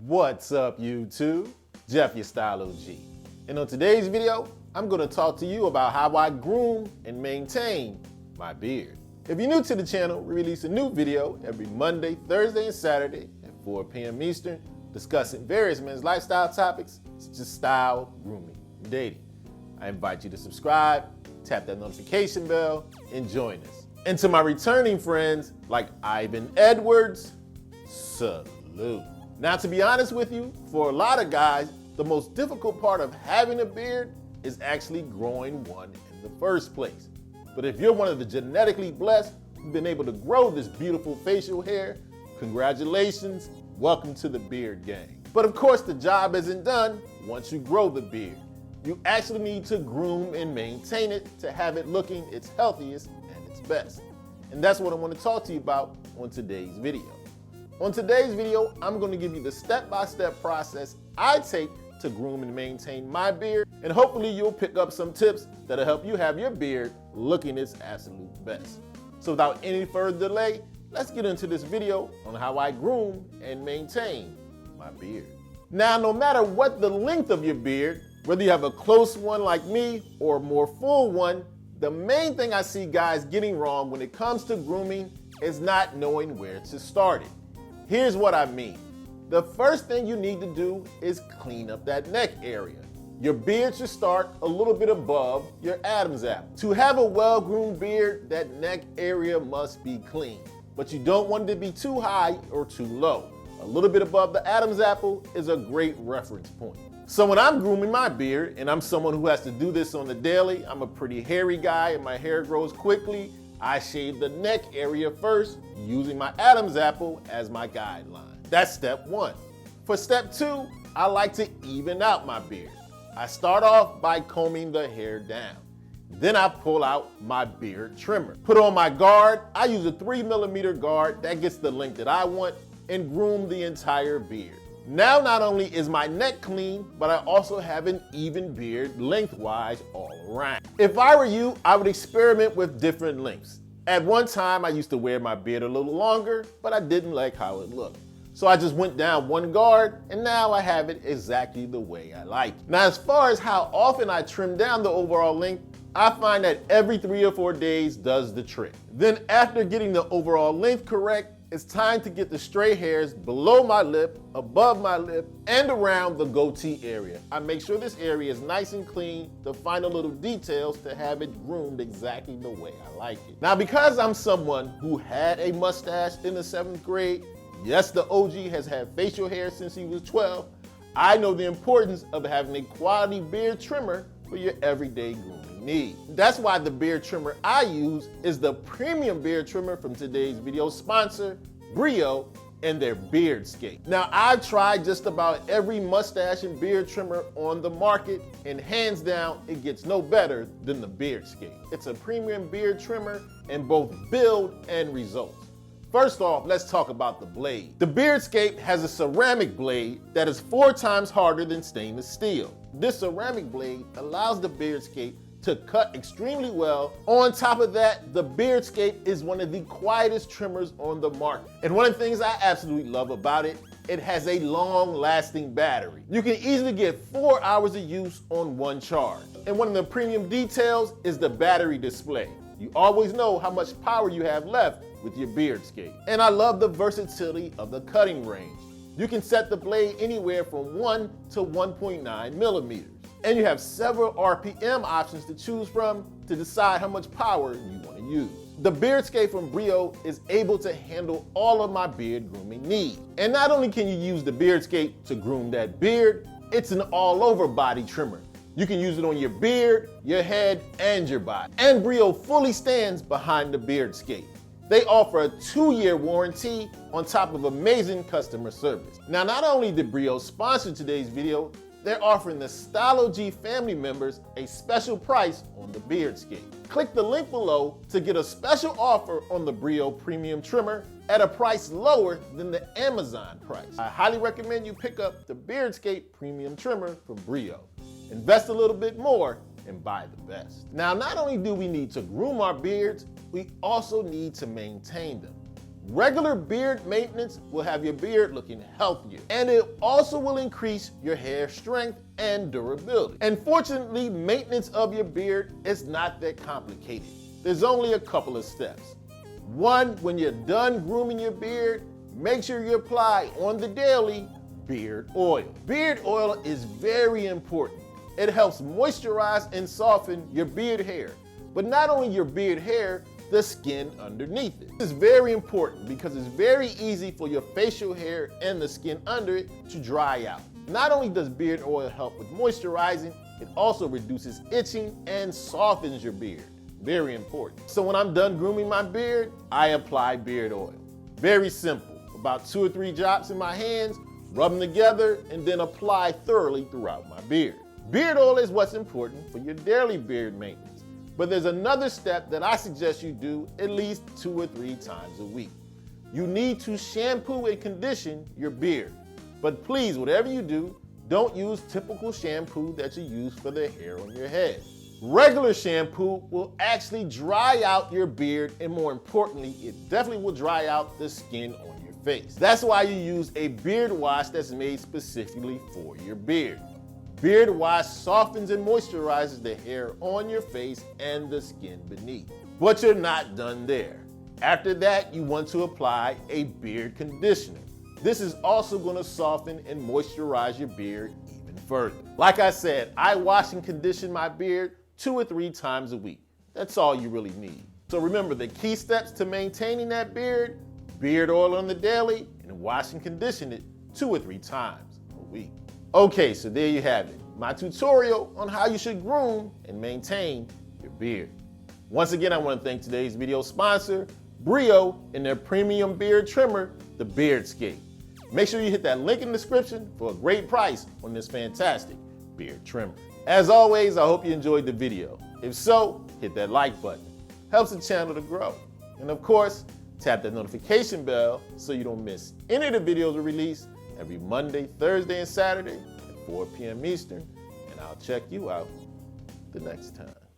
What's up, YouTube? Jeff, your Style OG. And on today's video, I'm gonna talk to you about how I groom and maintain my beard. If you're new to the channel, we release a new video every Monday, Thursday, and Saturday at 4 p.m. Eastern, discussing various men's lifestyle topics such as style, grooming, and dating. I invite you to subscribe, tap that notification bell, and join us. And to my returning friends like Ivan Edwards, salute. Now, to be honest with you, for a lot of guys, the most difficult part of having a beard is actually growing one in the first place. But if you're one of the genetically blessed who've been able to grow this beautiful facial hair, congratulations, welcome to the beard gang. But of course, the job isn't done once you grow the beard. You actually need to groom and maintain it to have it looking its healthiest and its best. And that's what I want to talk to you about on today's video. On today's video, I'm going to give you the step-by-step process I take to groom and maintain my beard, and hopefully you'll pick up some tips that'll help you have your beard looking its absolute best. So without any further delay, let's get into this video on how I groom and maintain my beard. Now, no matter what the length of your beard, whether you have a close one like me or a more full one, the main thing I see guys getting wrong when it comes to grooming is not knowing where to start it. Here's what I mean. The first thing you need to do is clean up that neck area. Your beard should start a little bit above your Adam's apple. To have a well-groomed beard, that neck area must be clean, but you don't want it to be too high or too low. A little bit above the Adam's apple is a great reference point. So when I'm grooming my beard, and I'm someone who has to do this on the daily, I'm a pretty hairy guy and my hair grows quickly, I shave the neck area first, using my Adam's apple as my guideline. That's step one. For step two, I like to even out my beard. I start off by combing the hair down. Then I pull out my beard trimmer. Put on my guard. I use a 3mm guard that gets the length that I want, and groom the entire beard. Now, not only is my neck clean, but I also have an even beard lengthwise all around. If I were you, I would experiment with different lengths. At one time, I used to wear my beard a little longer, but I didn't like how it looked. So I just went down one guard, and now I have it exactly the way I like it. Now, as far as how often I trim down the overall length, I find that every 3 or 4 days does the trick. Then after getting the overall length correct, it's time to get the stray hairs below my lip, above my lip, and around the goatee area. I make sure this area is nice and clean, the final little details to have it groomed exactly the way I like it. Now, because I'm someone who had a mustache in the 7th grade, yes, the OG has had facial hair since he was 12, I know the importance of having a quality beard trimmer for your everyday grooming need. That's why the beard trimmer I use is the premium beard trimmer from today's video sponsor, Brio, and their Beardscape. Now, I've tried just about every mustache and beard trimmer on the market, and hands down, it gets no better than the Beardscape. It's a premium beard trimmer in both build and results. First off, let's talk about the blade. The Beardscape has a ceramic blade that is 4 times harder than stainless steel. This ceramic blade allows the Beardscape to cut extremely well. On top of that, the Beardscape is one of the quietest trimmers on the market. And one of the things I absolutely love about it, it has a long-lasting battery. You can easily get 4 hours of use on one charge. And one of the premium details is the battery display. You always know how much power you have left with your Beardscape. And I love the versatility of the cutting range. You can set the blade anywhere from 1 to 1.9 millimeters. And you have several RPM options to choose from to decide how much power you want to use. The Beardscape from Brio is able to handle all of my beard grooming needs. And not only can you use the Beardscape to groom that beard, it's an all-over body trimmer. You can use it on your beard, your head, and your body. And Brio fully stands behind the Beardscape. They offer a 2-year warranty on top of amazing customer service. Now, not only did Brio sponsor today's video, they're offering the Style O.G family members a special price on the Beardscape. Click the link below to get a special offer on the Brio Premium Trimmer at a price lower than the Amazon price. I highly recommend you pick up the Beardscape Premium Trimmer from Brio. Invest a little bit more and buy the best. Now, not only do we need to groom our beards, we also need to maintain them. Regular beard maintenance will have your beard looking healthier, and it also will increase your hair strength and durability. And fortunately, maintenance of your beard is not that complicated. There's only a couple of steps. One, when you're done grooming your beard, make sure you apply on the daily beard oil. Beard oil is very important. It helps moisturize and soften your beard hair, but not only your beard hair, the skin underneath it. This is very important because it's very easy for your facial hair and the skin under it to dry out. Not only does beard oil help with moisturizing, it also reduces itching and softens your beard. Very important. So when I'm done grooming my beard, I apply beard oil. Very simple. About 2 or 3 drops in my hands, rub them together, and then apply thoroughly throughout my beard. Beard oil is what's important for your daily beard maintenance. But there's another step that I suggest you do at least 2 or 3 times a week. You need to shampoo and condition your beard. But please, whatever you do, don't use typical shampoo that you use for the hair on your head. Regular shampoo will actually dry out your beard, and more importantly, it definitely will dry out the skin on your face. That's why you use a beard wash that's made specifically for your beard. Beard wash softens and moisturizes the hair on your face and the skin beneath. But you're not done there. After that, you want to apply a beard conditioner. This is also going to soften and moisturize your beard even further. Like I said, I wash and condition my beard 2 or 3 times a week. That's all you really need. So remember the key steps to maintaining that beard: beard oil on the daily and wash and condition it 2 or 3 times a week. Okay, so there you have it, my tutorial on how you should groom and maintain your beard. Once again, I want to thank today's video sponsor, Brio, and their premium beard trimmer, the Beardscape. Make sure you hit that link in the description for a great price on this fantastic beard trimmer. As always, I hope you enjoyed the video. If so, hit that like button. Helps the channel to grow. And of course, tap that notification bell so you don't miss any of the videos we release every Monday, Thursday, and Saturday at 4 p.m. Eastern. And I'll check you out the next time.